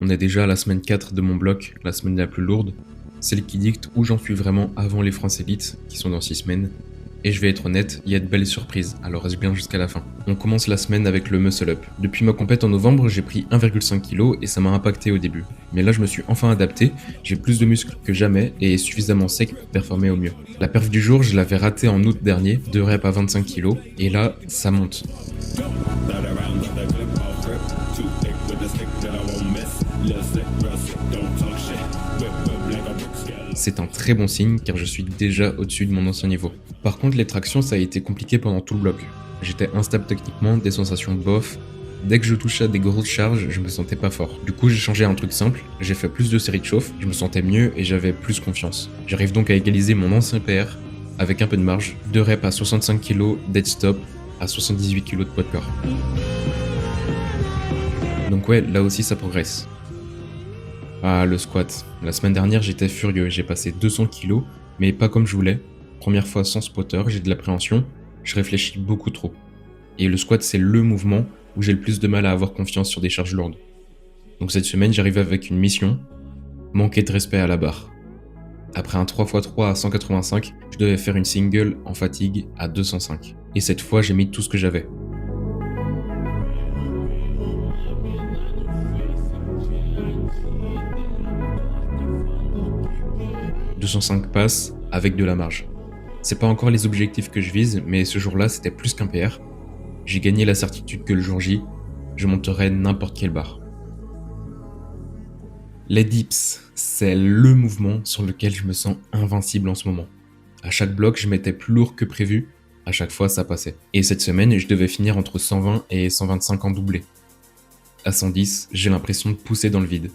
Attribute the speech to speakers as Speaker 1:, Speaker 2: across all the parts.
Speaker 1: On est déjà à la semaine 4 de mon bloc, la semaine la plus lourde, celle qui dicte où j'en suis vraiment avant les France Élites, qui sont dans 6 semaines. Et je vais être honnête, il y a de belles surprises, alors reste bien jusqu'à la fin. On commence la semaine avec le muscle up. Depuis ma compète en novembre, j'ai pris 1,5 kg et ça m'a impacté au début. Mais là je me suis enfin adapté, j'ai plus de muscles que jamais et suffisamment sec pour performer au mieux. La perf du jour, je l'avais ratée en août dernier, 2 reps à 25 kg, et là, ça monte. C'est un très bon signe car je suis déjà au-dessus de mon ancien niveau. Par contre, les tractions, ça a été compliqué pendant tout le bloc. J'étais instable techniquement, des sensations bof. Dès que je touchais à des grosses charges, je me sentais pas fort. Du coup, j'ai changé à un truc simple, j'ai fait plus de séries de chauffe, je me sentais mieux et j'avais plus confiance. J'arrive donc à égaliser mon ancien PR avec un peu de marge, 2 reps à 65 kg, dead stop, à 78 kg de poids de corps. Donc ouais, là aussi ça progresse. Ah, le squat. La semaine dernière, j'étais furieux. J'ai passé 200 kilos, mais pas comme je voulais. Première fois sans spotter, j'ai de l'appréhension. Je réfléchis beaucoup trop. Et le squat, c'est le mouvement où j'ai le plus de mal à avoir confiance sur des charges lourdes. Donc cette semaine, j'arrivais avec une mission. Manquer de respect à la barre. Après un 3x3 à 185, je devais faire une single en fatigue à 205. Et cette fois, j'ai mis tout ce que j'avais. 205 passes avec de la marge. C'est pas encore les objectifs que je vise, mais ce jour-là, c'était plus qu'un PR. J'ai gagné la certitude que le jour J, je monterai n'importe quelle barre. Les dips, c'est le mouvement sur lequel je me sens invincible en ce moment. À chaque bloc, je mettais plus lourd que prévu, à chaque fois ça passait. Et cette semaine, je devais finir entre 120 et 125 en doublé. À 110, j'ai l'impression de pousser dans le vide.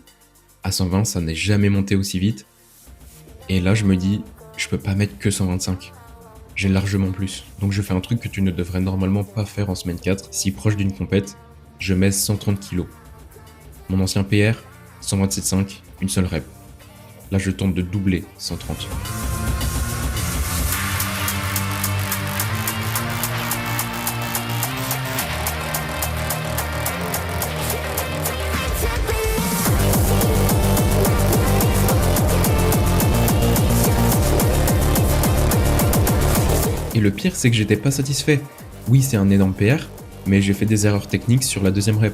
Speaker 1: À 120, ça n'est jamais monté aussi vite. Et là, je me dis, je peux pas mettre que 125. J'ai largement plus. Donc je fais un truc que tu ne devrais normalement pas faire en semaine 4. Si proche d'une compète, je mets 130 kg. Mon ancien PR, 127,5, une seule rep. Là, je tente de doubler 130. Et le pire, c'est que j'étais pas satisfait. Oui, c'est un énorme PR, mais j'ai fait des erreurs techniques sur la deuxième rep.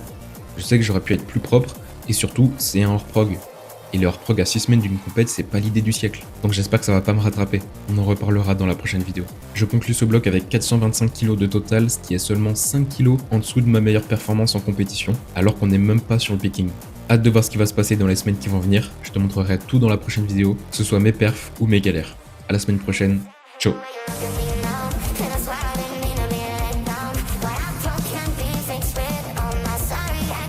Speaker 1: Je sais que j'aurais pu être plus propre, et surtout, c'est un hors-prog. Et le hors-prog à 6 semaines d'une compète, c'est pas l'idée du siècle. Donc j'espère que ça va pas me rattraper. On en reparlera dans la prochaine vidéo. Je conclue ce bloc avec 425 kg de total, ce qui est seulement 5 kg en dessous de ma meilleure performance en compétition, alors qu'on n'est même pas sur le picking. Hâte de voir ce qui va se passer dans les semaines qui vont venir. Je te montrerai tout dans la prochaine vidéo, que ce soit mes perfs ou mes galères. À la semaine prochaine. Ciao.